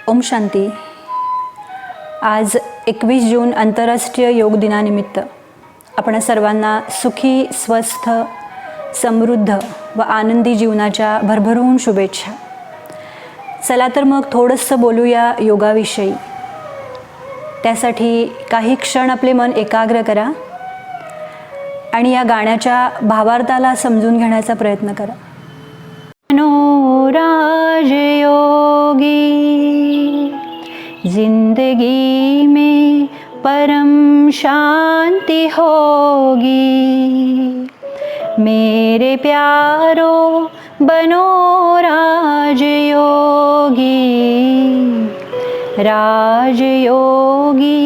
ओम शांती. आज 21 जून आंतरराष्ट्रीय योग दिनानिमित्त आपण सर्वांना सुखी, स्वस्थ, समृद्ध व आनंदी जीवनाच्या भरभरून शुभेच्छा. चला तर मग थोडंसं बोलूया योगाविषयी. त्यासाठी काही क्षण आपले मन एकाग्र करा आणि या गाण्याच्या भावार्थाला समजून घेण्याचा प्रयत्न करा. मनोराज योगी जिंदगी में परम शांति होगी. मेरे प्यारो बनो राजयोगी, राजयोगी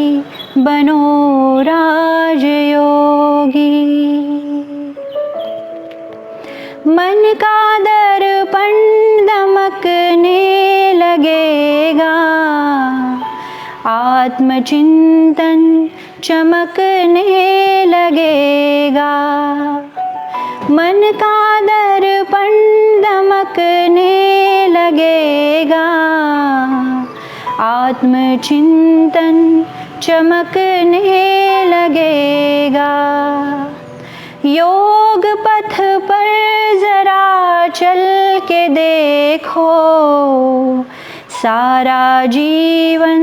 बनो राजयोगी. मन का दर्पण दमकने लगेगा, आत्मचिंतन चमकने लगेगा. मन का दर्पण दमकने लगेगा, आत्मचिंतन चमकने लगेगा. योग पथ पर जरा चल के देखो, सारा जीवन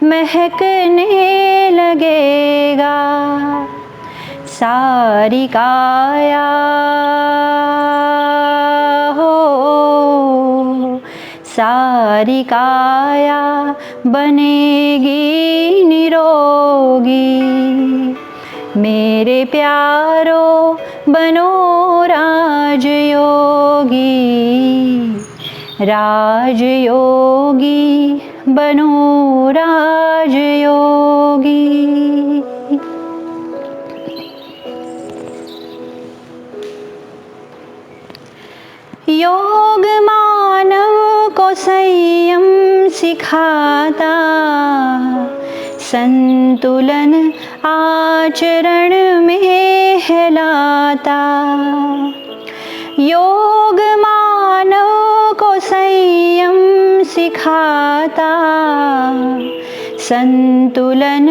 महकने लगेगा. सारी काया हो, सारी काया बनेगी निरोगी. मेरे प्यारो बनो राजयोगी, राजयोगी बनो राजयोगी. योग मानव को संयम सिखाता, संतुलन आचरण में हिलाता. योग मानव को संयम सिखाता, संतुलन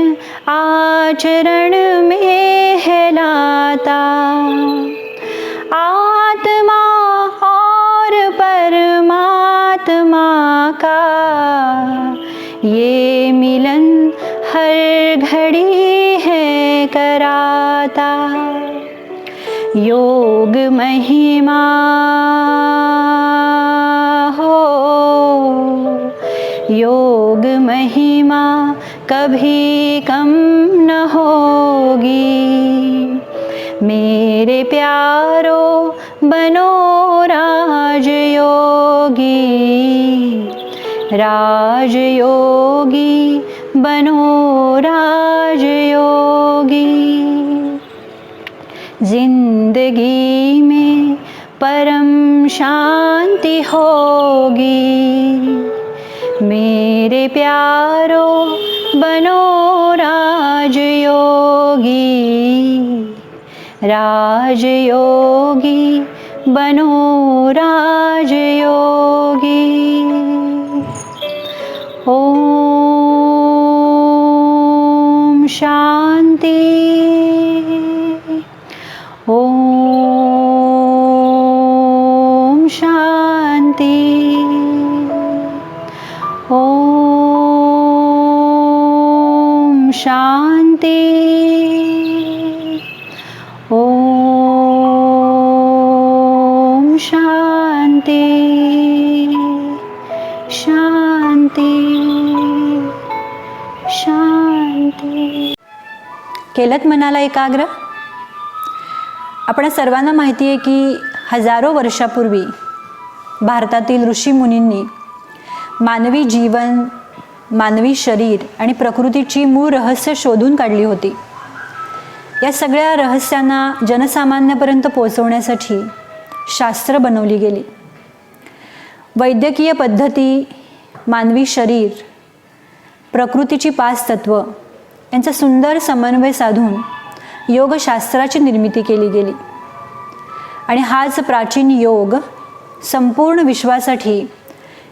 आचरण में हिलाता. आत्मा और परमात्मा का ये मिलन हर घड़ी है कराता. योग महिमा हो, योग महिमा कभी कम न होगी. मेरे प्यारो बनो राजयोगी, राजयोगी बनो राजयोगी. जिंदगी में परम शांति होगी. मेरे प्यारो बनो राजयोगी, राजयोगी बनो राजयोगी. ओम शांति. ओम शांति. ओम शांति. ओम शांति. शांति. शांति. केलत मनाला एकाग्र. आपण सर्वांना माहिती आहे की हजारो वर्षापूर्वी भारतातील ऋषीमुनींनी मानवी जीवन, मानवी शरीर आणि प्रकृतीची मूळ रहस्य शोधून काढली होती. या सगळ्या रहस्यांना जनसामान्यापर्यंत पोहोचवण्यासाठी शास्त्र बनवली गेली. वैद्यकीय पद्धती, मानवी शरीर, प्रकृतीची 5 तत्व यांचा सुंदर समन्वय साधून योगशास्त्राची निर्मिती केली गेली. आणि हाच प्राचीन योग संपूर्ण विश्वासाठी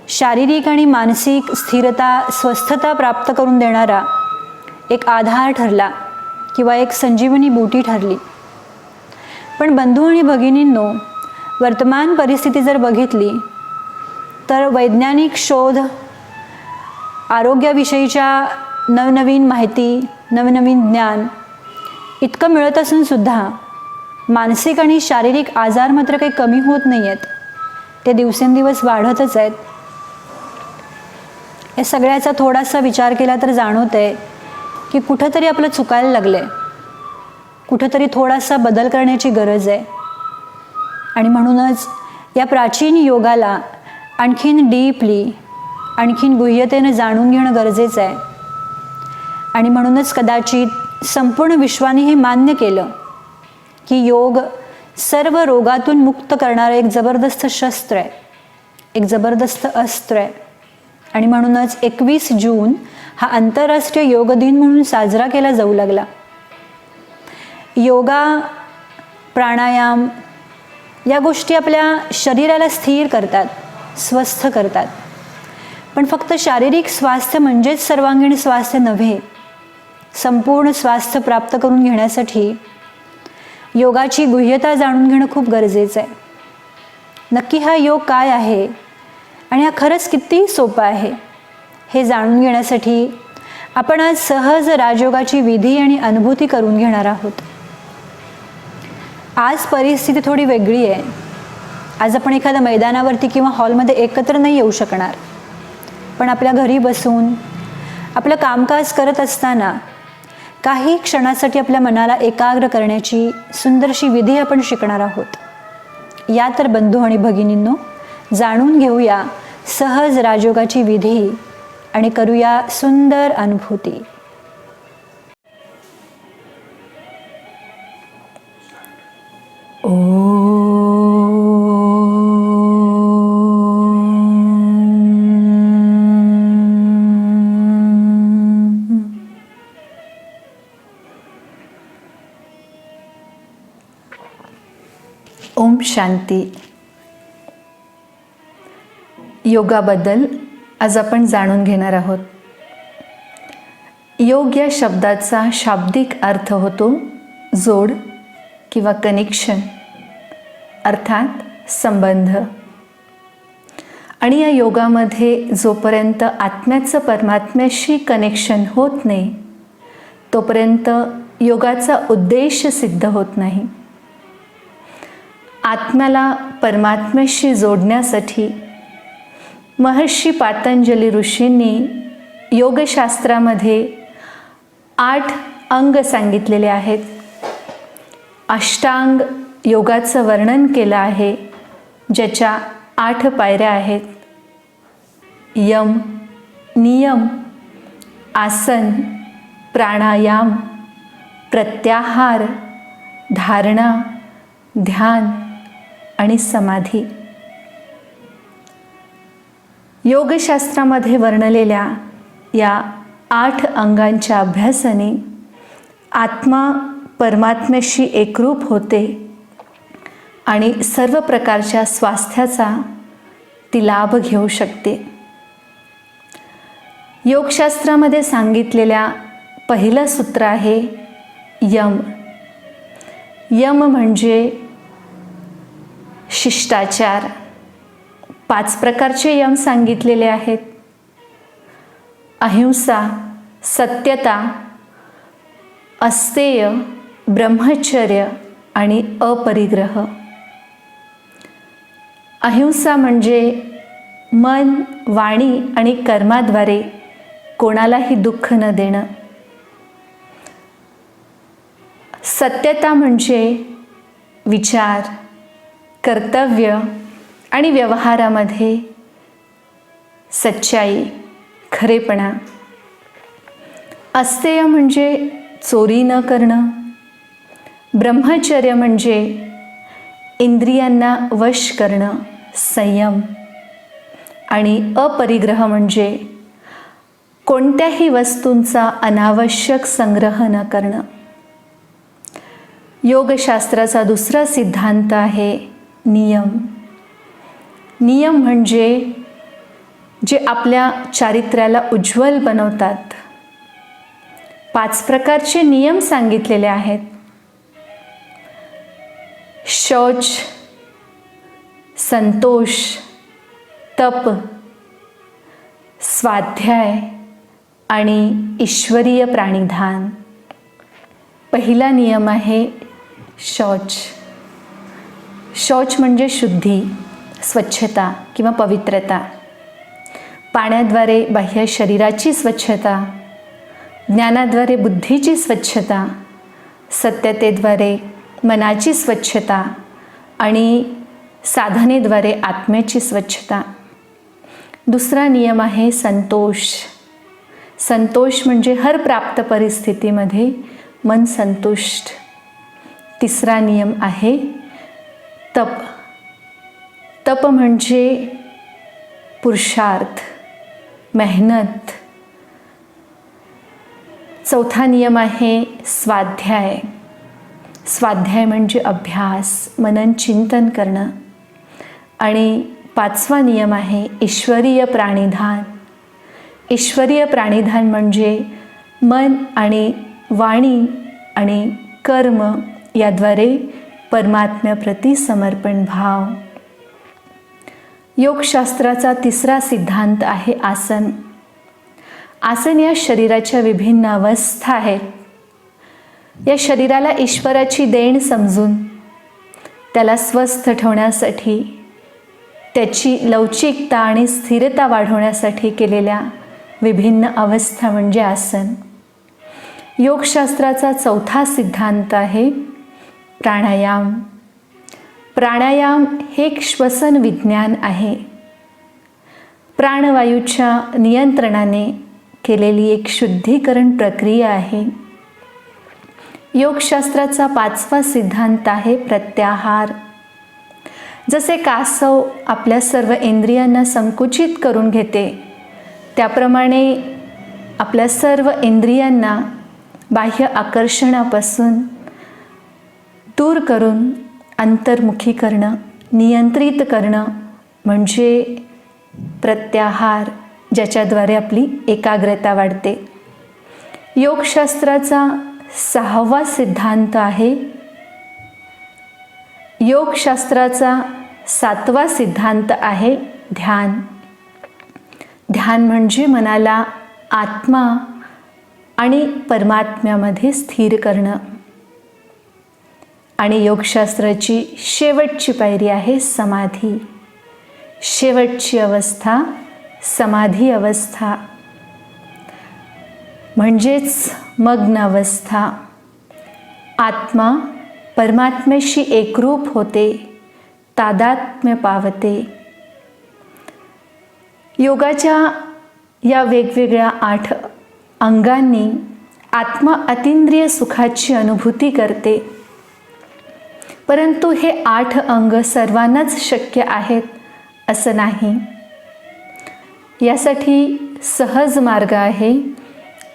शारीरिक आणि मानसिक स्थिरता, स्वस्थता प्राप्त करून देणारा एक आधार ठरला किंवा एक संजीवनी बूटी ठरली. पण बंधू आणि भगिनींनो, वर्तमान परिस्थिती जर बघितली तर वैज्ञानिक शोध, आरोग्याविषयीच्या नवनवीन माहिती, नवनवीन ज्ञान इतकं मिळत असून सुद्धा मानसिक आणि शारीरिक आजार मात्र काही कमी होत नाही आहेत. ते दिवसेंदिवस वाढतच आहेत. या सगळ्याचा थोडासा विचार केला तर जाणवतंय की कुठंतरी आपलं चुकायला लागलंय, कुठंतरी थोडासा बदल करण्याची गरज आहे. आणि म्हणूनच या प्राचीन योगाला आणखीन डीपली, आणखीन गुह्यतेनं जाणून घेणं गरजेचं आहे. आणि म्हणूनच कदाचित संपूर्ण विश्वाने हे मान्य केलं की योग सर्व रोगातून मुक्त करणारं एक जबरदस्त शस्त्र आहे, एक जबरदस्त अस्त्र आहे. आणि म्हणूनच 21 जून हा आंतरराष्ट्रीय योग दिन म्हणून साजरा केला जाऊ लागला. योगा, प्राणायाम या गोष्टी आपल्या शरीराला स्थिर करतात, स्वस्थ करतात. पण फक्त शारीरिक स्वास्थ्य म्हणजेच सर्वांगीण स्वास्थ्य नव्हे. संपूर्ण स्वास्थ्य प्राप्त करून घेण्यासाठी योगाची गुह्यता जाणून घेणं खूप गरजेचं आहे. नक्की हा योग काय आहे आणि हा खरंच किती सोपा आहे हे जाणून घेण्यासाठी आपण आज सहज राजयोगाची विधी आणि अनुभूती करून घेणार आहोत. आज परिस्थिती थोडी वेगळी आहे. आज आपण एखाद्या मैदानावरती किंवा हॉलमध्ये एकत्र नाही येऊ शकणार, पण आपल्या घरी बसून आपलं कामकाज करत असताना काही क्षणासाठी आपल्या मनाला एकाग्र करण्याची सुंदरशी विधी आपण शिकणार आहोत. या तर बंधू आणि भगिनींनो, जाणून घेऊया सहज राजयोगाची विधी आणि करूया सुंदर अनुभूती. ओम शांती. योगाबद्दल आज आपण जाणून घेणार आहोत. योग या शब्दाचा शाब्दिक अर्थ होतो जोड किंवा कनेक्शन, अर्थात संबंध. आणि या योगामध्ये जोपर्यंत आत्म्याचं परमात्म्याशी कनेक्शन होत नाही तोपर्यंत योगाचा उद्देश सिद्ध होत नाही. आत्म्याला परमात्म्याशी जोडण्यासाठी महर्षी पातंजली ऋषींनी योगशास्त्रामध्ये 8 अंग सांगितलेले आहेत. अष्टांग योगाचं वर्णन केलं आहे, ज्याच्या 8 पायऱ्या आहेत. यम, नियम, आसन, प्राणायाम, प्रत्याहार, धारणा, ध्यान आणि समाधी. योगशास्त्रामध्ये वर्णलेल्या या 8 अंगांच्या अभ्यासाने आत्मा परमात्म्याशी एकरूप होते आणि सर्व प्रकारच्या स्वास्थ्याचा ती लाभ घेऊ शकते. योगशास्त्रामध्ये सांगितलेल्या पहिलं सूत्र आहे यम. यम म्हणजे शिष्टाचार. 5 प्रकारचे यम सांगितलेले आहेत. अहिंसा, सत्यता, अस्तेय, ब्रह्मचर्य आणि अपरिग्रह. अहिंसा म्हणजे मन, वाणी आणि कर्माद्वारे कोणालाही दुःख न देणं. सत्यता म्हणजे विचार, कर्तव्य आणि व्यवहारामध्ये सच्चाई, खरेपणा. अस्तेय म्हणजे चोरी न करणं. ब्रह्मचर्य म्हणजे इंद्रियांना वश करणं, संयम. आणि अपरिग्रह म्हणजे कोणत्याही वस्तूंचा अनावश्यक संग्रह न करणं. योगशास्त्राचा दुसरा सिद्धांत आहे नियम. नियम म्हणजे जे आपल्या चारित्र्याला उज्ज्वल बनवतात. 5 प्रकारचे नियम सांगितलेले आहेत. शौच, संतोष, तप, स्वाध्याय आणि ईश्वरीय प्राणिधान. पहिला नियम आहे शौच. शौच म्हणजे शुद्धी, स्वच्छता किंवा पवित्रता. पाण्याद्वारे बाह्य शरीराची स्वच्छता, ज्ञानाद्वारे बुद्धीची स्वच्छता, सत्यतेद्वारे मनाची स्वच्छता आणि साधनेद्वारे आत्म्याची स्वच्छता. दुसरा नियम आहे संतोष. संतोष म्हणजे हर प्राप्त परिस्थितीमध्ये मन संतुष्ट. तिसरा नियम आहे तप. तप म्हणजे पुरुषार्थ, मेहनत. चौथा नियम आहे स्वाध्याय. स्वाध्याय म्हणजे अभ्यास, मनन चिंतन करणं. आणि 5वा नियम आहे ईश्वरीय प्राणिधान. ईश्वरीय प्राणिधान म्हणजे मन आणि वाणी आणि कर्म याद्वारे परमात्म्याप्रती समर्पण भाव. योगशास्त्राचा तिसरा सिद्धांत आहे आसन. आसन या शरीराच्या विभिन्न अवस्था आहेत. या शरीराला ईश्वराची देण समजून त्याला स्वस्थ ठेवण्यासाठी, त्याची लवचिकता आणि स्थिरता वाढवण्यासाठी केलेल्या विभिन्न अवस्था म्हणजे आसन. योगशास्त्राचा चौथा सिद्धांत आहे प्राणायाम. प्राणायाम हे एक श्वसन विज्ञान आहे. प्राणवायूच्या नियंत्रणाने केलेली एक शुद्धीकरण प्रक्रिया आहे. योगशास्त्राचा 5वा सिद्धांत आहे प्रत्याहार. जसे कासव आपल्या सर्व इंद्रियांना संकुचित करून घेते, त्याप्रमाणे आपल्या सर्व इंद्रियांना बाह्य आकर्षणापासून दूर करून अंतर्मुखी करणं, नियंत्रित करणं म्हणजे प्रत्याहार, ज्याच्याद्वारे आपली एकाग्रता वाढते. योगशास्त्राचा 6वा सिद्धांत आहे योगशास्त्राचा 7वा सिद्धांत आहे ध्यान. ध्यान म्हणजे मनाला आत्मा आणि परमात्म्यामध्ये स्थिर करणं. आणि योगशास्त्राची शेवटची पायरी आहे समाधी. शेवटची अवस्था समाधी अवस्था म्हणजेच मग्न अवस्था. आत्मा परमात्म्याशी एकरूप होते, तादात्म्य पावते. योगाच्या या वेगवेगळ्या 8 अंगांनी आत्मा अतींद्रिय सुखाची अनुभूती करते. परंतु हे 8 अंग सर्वांनाच शक्य आहेत असं नाही. यासाठी सहज मार्ग आहे.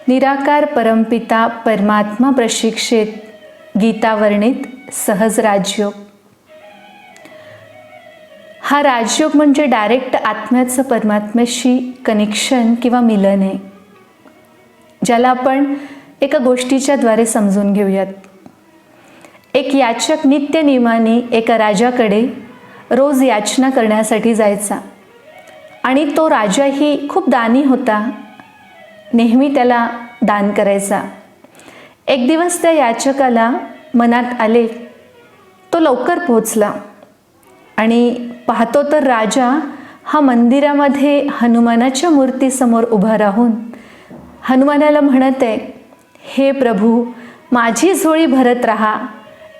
निराकार परमपिता परमात्मा प्रशिक्षित गीतावर्णित सहज राजयोग. हा राजयोग म्हणजे डायरेक्ट आत्म्याचं परमात्म्याशी कनेक्शन किंवा मिलन आहे, ज्याला आपण एका गोष्टीच्या द्वारे समजून घेऊयात. एक याचक नित्य नियमाने एका राजाकडे रोज याचना करण्यासाठी जायचा आणि तो राजाही खूप दानी होता, नेहमी त्याला दान करायचा. एक दिवस त्या याचकाला मनात आले, तो लवकर पोहोचला आणि पाहतो तर राजा हा मंदिरामध्ये हनुमानाच्या मूर्तीसमोर उभा राहून हनुमानाला म्हणत आहे, हे प्रभू, माझी झोळी भरत राहा,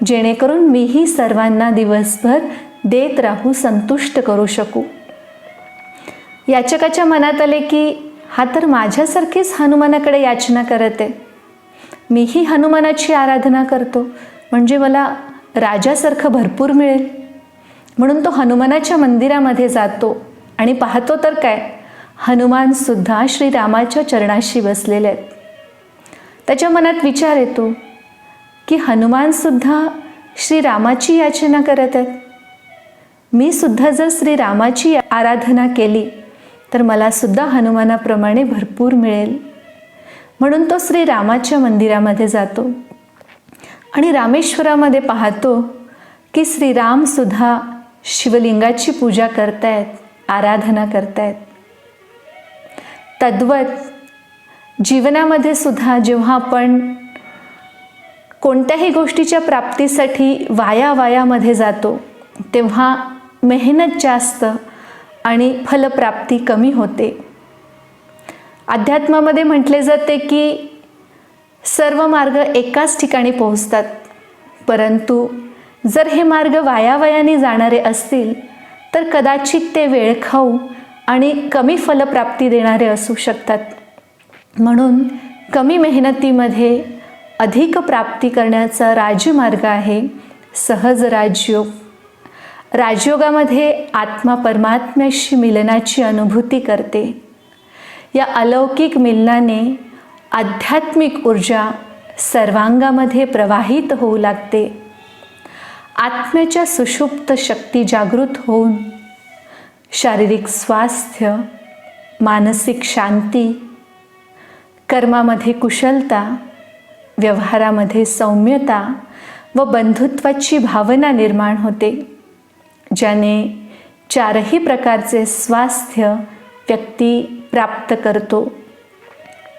जेणेकरून मीही सर्वांना दिवसभर देत राहू, संतुष्ट करू शकू. याचकाच्या मनात आले की हा तर माझ्यासारखीच हनुमानाकडे याचना करत आहे, मीही हनुमानाची आराधना करतो म्हणजे मला राजासारखं भरपूर मिळेल. म्हणून तो हनुमानाच्या मंदिरामध्ये जातो आणि पाहतो तर काय, हनुमानसुद्धा श्रीरामाच्या चरणाशी बसलेले आहेत. त्याच्या मनात विचार येतो की हनुमानसुद्धा श्रीरामाची याचना करत आहेत. मी सुद्धा जर श्रीरामाची आराधना केली तर मला सुद्धा हनुमानाप्रमाणे भरपूर मिळेल. म्हणून तो श्रीरामाच्या मंदिरामध्ये जातो आणि रामेश्वरामध्ये पाहतो की श्रीराम सुद्धा शिवलिंगाची पूजा करतायत, आराधना करतायत. तद्वत जीवनामध्ये सुद्धा जेव्हा आपण कोणत्याही गोष्टीच्या प्राप्तीसाठी वायामध्ये जातो तेव्हा मेहनत जास्त आणि फलप्राप्ती कमी होते. अध्यात्मामध्ये म्हटले जाते की सर्व मार्ग एकाच ठिकाणी पोहोचतात, परंतु जर हे मार्ग वायाने जाणारे असतील तर कदाचित ते वेळखाऊ आणि कमी फलप्राप्ती देणारे असू शकतात. म्हणून कमी मेहनतीमध्ये अधिक प्राप्ती करण्याचा राजमार्ग आहे सहज राजयोग. राजयोगामध्ये आत्मा परमात्म्याशी मिलनाची अनुभूती करते. या अलौकिक मिलनाने आध्यात्मिक ऊर्जा सर्वांगामध्ये प्रवाहित होऊ लागते. आत्म्याच्या सुषुप्त शक्ती जागृत होऊन शारीरिक स्वास्थ्य, मानसिक शांती, कर्मामध्ये कुशलता, व्यवहारामध्ये सौम्यता व बंधुत्वाची भावना निर्माण होते, ज्याने चारही प्रकारचे स्वास्थ्य व्यक्ती प्राप्त करतो.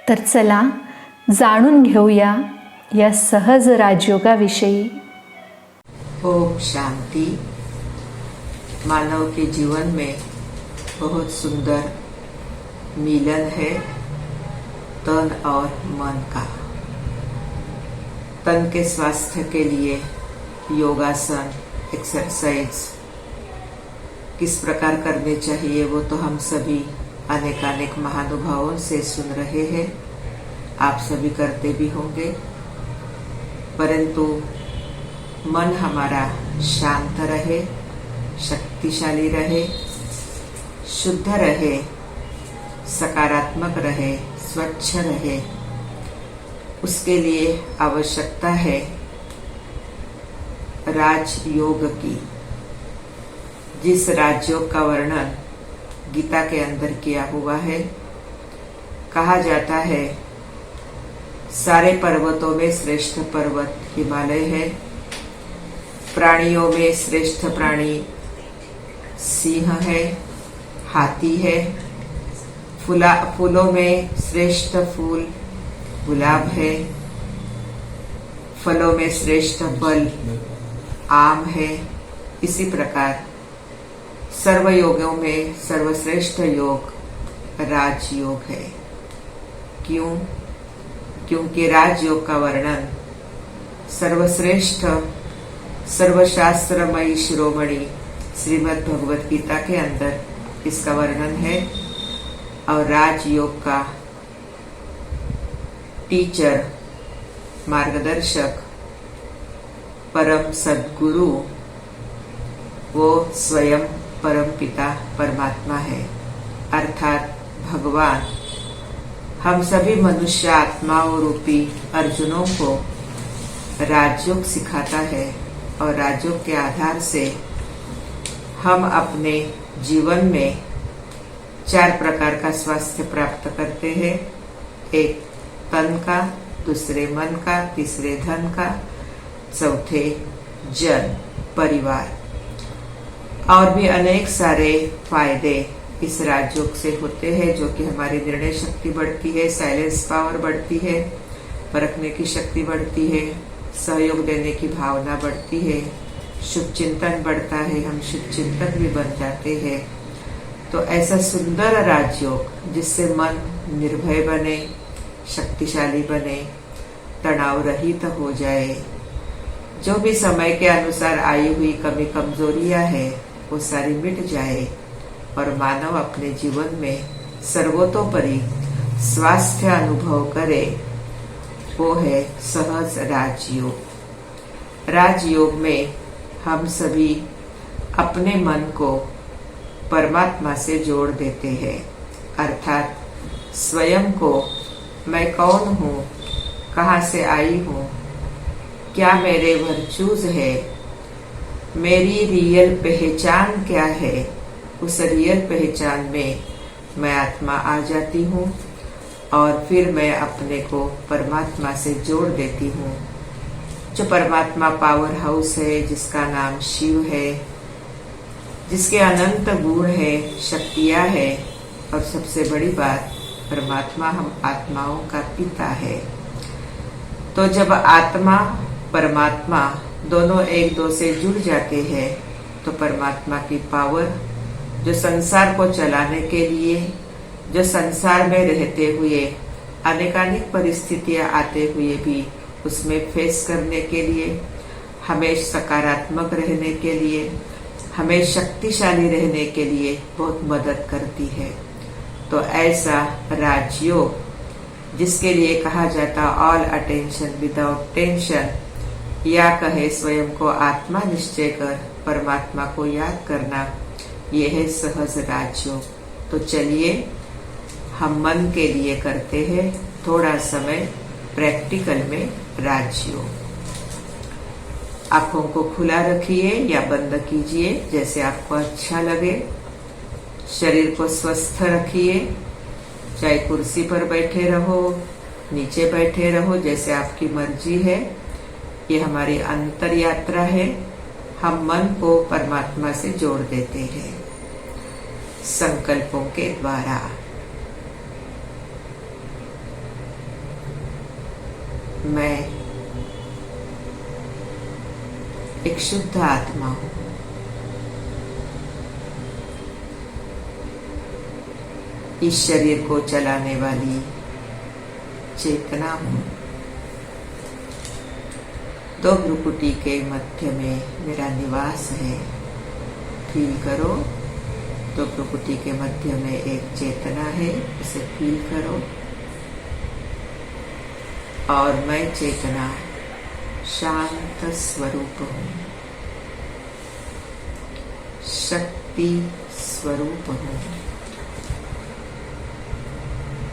तर चला जाणून घेऊया या सहज राजयोगाविषयी. ओम शांति. मानव के जीवन में बहुत सुंदर मिलन है तन और मन का. तन के स्वास्थ्य के लिए योगासन, एक्सरसाइज किस प्रकार करने चाहिए वो तो हम सभी अनेकानेक महानुभावों से सुन रहे हैं, आप सभी करते भी होंगे. परंतु मन हमारा शांत रहे, शक्तिशाली रहे, शुद्ध रहे, सकारात्मक रहे, स्वच्छ रहे, उसके लिए आवश्यकता है राजयोग की. जिस राजयोग का वर्णन गीता के अंदर किया हुआ है, कहा जाता है सारे पर्वतों में श्रेष्ठ पर्वत हिमालय है, प्राणियों में श्रेष्ठ प्राणी सिंह है, हाथी है, फूलों में श्रेष्ठ फूल गुलाब है, फलों में श्रेष्ठ फल आम है. इसी प्रकार सर्व योगों में सर्वश्रेष्ठ योग राजयोग है. क्यों? क्योंकि राजयोग का वर्णन सर्वश्रेष्ठ सर्वशास्त्रमयी शिरोमणि श्रीमद् भगवत गीता के अंदर इसका वर्णन है. और राजयोग का टीचर, मार्गदर्शक, परम सद्गुरु वो स्वयं परम पिता परमात्मा है, अर्थात भगवान. हम सभी मनुष्य आत्माओं रूपी अर्जुनों को राजयोग सिखाता है और राजयोग के आधार से हम अपने जीवन में 4 प्रकार का स्वास्थ्य प्राप्त करते हैं. एक तन का, दूसरे मन का, तीसरे धन का, चौथे जन परिवार. और भी अनेक सारे फायदे इस राजयोग से होते हैं, जो कि हमारी निर्णय शक्ति बढ़ती है, साइलेंस पावर बढ़ती है, परखने की शक्ति बढ़ती है, सहयोग देने की भावना बढ़ती है, शुभ चिंतन बढ़ता है, हम शुभ चिंतक भी बन जाते हैं. तो ऐसा सुंदर राजयोग जिससे मन निर्भय बने, शक्तिशाली बने, तनाव रहित हो जाए, जो भी समय के अनुसार आई हुई कमी कमजोरियां है वो सारी मिट जाए और मानव अपने जीवन में सर्वतोपरि स्वास्थ्य अनुभव करे, वो है सहज राजयोग. राजयोग में हम सभी अपने मन को परमात्मा से जोड़ देते हैं, अर्थात स्वयं को मैं कौन हूँ, कहाँ से आई हूँ, क्या मेरे वर्चूज है, मेरी रियल पहचान क्या है. उस रियल पहचान में मैं आत्मा आ जाती हूँ और फिर मैं अपने को परमात्मा से जोड़ देती हूँ। जो परमात्मा पावर हाउस है, जिसका नाम शिव है, जिसके अनंत गुण है, शक्तियाँ है, और सबसे बड़ी बात परमात्मा हम आत्माओं का पिता है। तो जब आत्मा परमात्मा दोनों एक दो से जुड़ जाते हैं तो परमात्मा की पावर जो संसार को चलाने के लिए, जो संसार में रहते हुए अनेकानेक परिस्थितियां आते हुए भी उसमें फेस करने के लिए, हमें सकारात्मक रहने के लिए, हमें शक्तिशाली रहने के लिए बहुत मदद करती है। तो ऐसा राजयोग, जिसके लिए कहा जाता ऑल अटेंशन विदाउट टेंशन, या कहे स्वयं को आत्मा निश्चय कर परमात्मा को याद करना, ये है सहज राजयोग। तो चलिए हम मन के लिए करते हैं थोड़ा समय प्रैक्टिकल में राजयोग। आंखों को खुला रखिए या बंद कीजिए, जैसे आपको अच्छा लगे। शरीर को स्वस्थ रखिए, चाहे कुर्सी पर बैठे रहो, नीचे बैठे रहो, जैसे आपकी मर्जी है। ये हमारी अंतर यात्रा है। हम मन को परमात्मा से जोड़ देते हैं संकल्पों के द्वारा। मैं एक शुद्ध आत्मा हूं। इस शरीर को चलाने वाली चेतना हूं। दो भ्रुकुटी के मध्य में मेरा निवास है। फील करो, दो भ्रुकुटी के मध्य में एक चेतना है, उसे फील करो। और मैं चेतना शांत स्वरूप हूँ, शक्ति स्वरूप हूँ।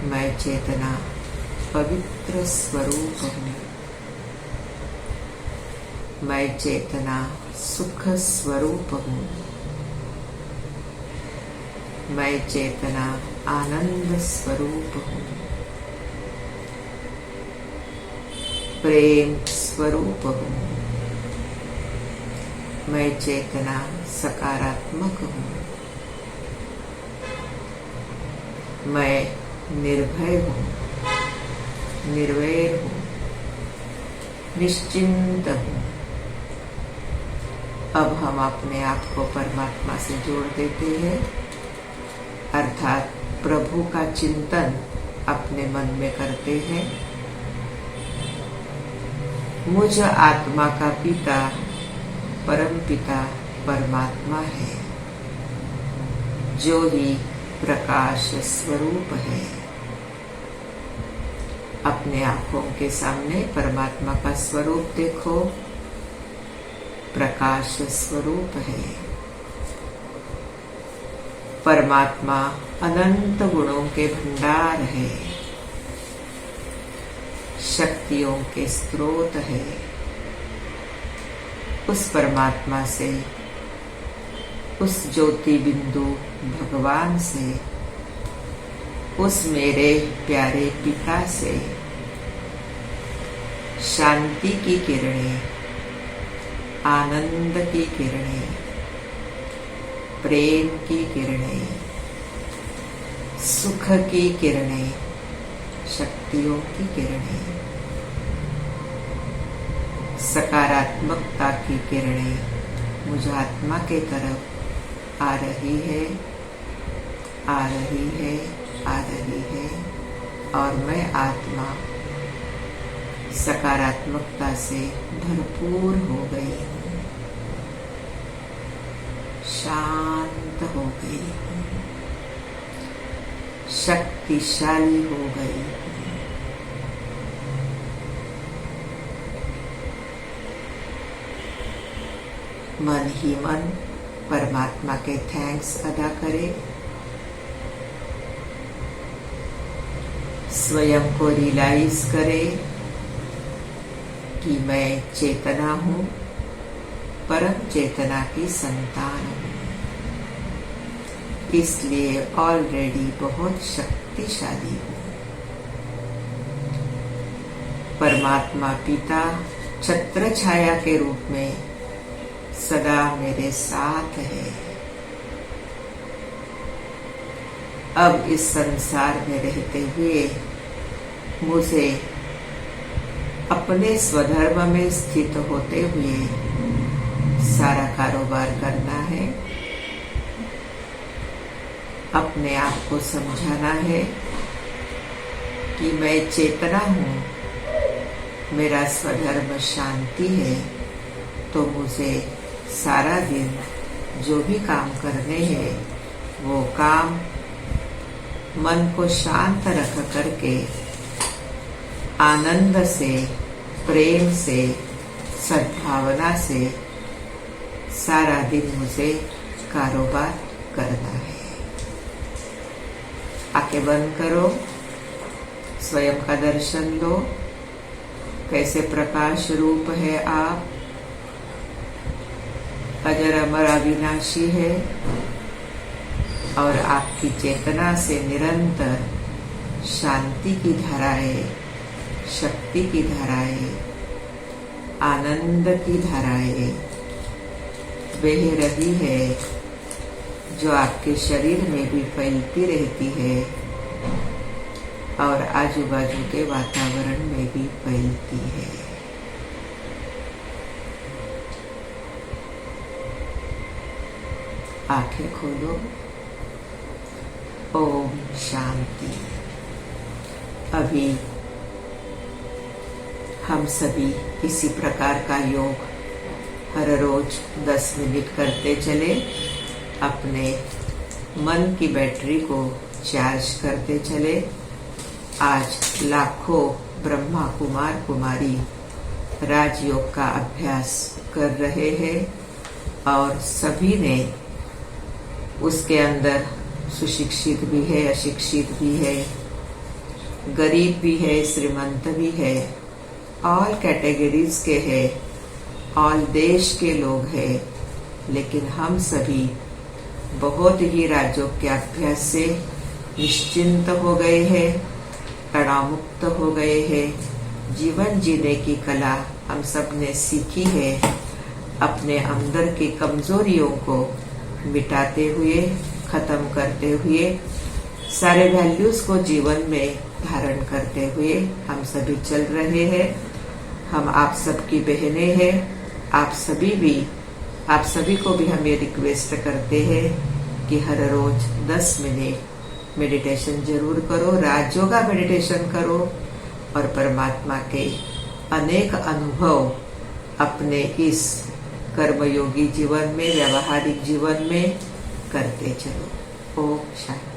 मैं चेतना पवित्र स्वरूप हूँ। मैं चेतना सुख स्वरूप हूँ। मैं चेतना आनंद स्वरूप हूँ। प्रेम स्वरूप हूँ। मैं चेतना सकारात्मक हूँ। मैं निर्भय हूँ, निर्वैर हूँ, निश्चिंत हूँ। अब हम अपने आप को परमात्मा से जोड़ देते हैं, अर्थात प्रभु का चिंतन अपने मन में करते हैं। मुझ आत्मा का पिता परम पिता परमात्मा है, जो ही प्रकाश स्वरूप है। अपने आंखों के सामने परमात्मा का स्वरूप देखो, प्रकाश स्वरूप है। परमात्मा अनंत गुणों के भंडार है, शक्तियों के स्रोत है। उस परमात्मा से, उस ज्योति बिंदु भगवान से, उस मेरे प्यारे पिता से शांति की किरणें, आनंद की किरणें, प्रेम की किरणें, सुख की किरणें, शक्तियों की किरणें, सकारात्मकता की किरणें मुझ आत्मा के तरफ आ रही है, आ रही है, आ रही है। और मैं आत्मा सकारात्मकता से भरपूर हो गई हूँ, शांत हो गई हूँ, शक्तिशाली हो गई हूँ। मन ही मन परमात्मा के थैंक्स अदा करे। स्वयं को रियलाइज करे कि मैं चेतना हूँ, परम चेतना की संतान हूँ। इसलिए ऑलरेडी बहुत शक्तिशाली हूँ। परमात्मा पिता छत्र छाया के रूप में सदा मेरे साथ है। अब इस संसार में रहते हुए मुझे अपने स्वधर्म में स्थित होते हुए सारा कारोबार करना है। अपने आप को समझाना है कि मैं चेतना हूँ, मेरा स्वधर्म शांति है, तो मुझे सारा दिन जो भी काम करने हैं वो काम मन को शांत रख करके आनंद से, प्रेम से, सद्भावना से सारा दिन मुझे कारोबार करना है। आंखें बंद करो, स्वयं का दर्शन दो, कैसे प्रकाश रूप है आप, अजर अमर अविनाशी है और आपकी चेतना से निरंतर शांति की धाराएं, शक्ति की धाराएं, आनंद की धाराएं बह रही है, जो आपके शरीर में भी फैलती रहती है और आजू बाजू के वातावरण में भी फैलती है। आंखें खोलो। ओम शांति। अभी हम सभी इसी प्रकार का योग हर रोज 10 मिनट करते चले, अपने मन की बैटरी को चार्ज करते चले। आज लाखों ब्रह्मा कुमार कुमारी राजयोग का अभ्यास कर रहे हैं और सभी ने उसके अंदर सुशिक्षित भी है, अशिक्षित भी है, गरीब भी है, श्रीमंत भी है, ऑल कैटेगरीज के है, ऑल देश के लोग हैं, लेकिन हम सभी बहुत ही राजयोग के अभ्यास से निश्चिंत हो गए हैं, तनाव मुक्त हो गए हैं। जीवन जीने की कला हम सब ने सीखी है, अपने अंदर की कमजोरियों को मिटाते हुए, खत्म करते हुए, सारे वैल्यूज को जीवन में धारण करते हुए हम सभी चल रहे हैं। हम आप सबकी बहनें हैं, आप सभी को भी हम ये रिक्वेस्ट करते हैं कि हर रोज 10 मिनट मेडिटेशन जरूर करो, राजयोगा मेडिटेशन करो और परमात्मा के अनेक अनुभव अपने इस कर्मयोगी जीवन में, व्यवहारिक जीवन में करते चलो। ओम शांति।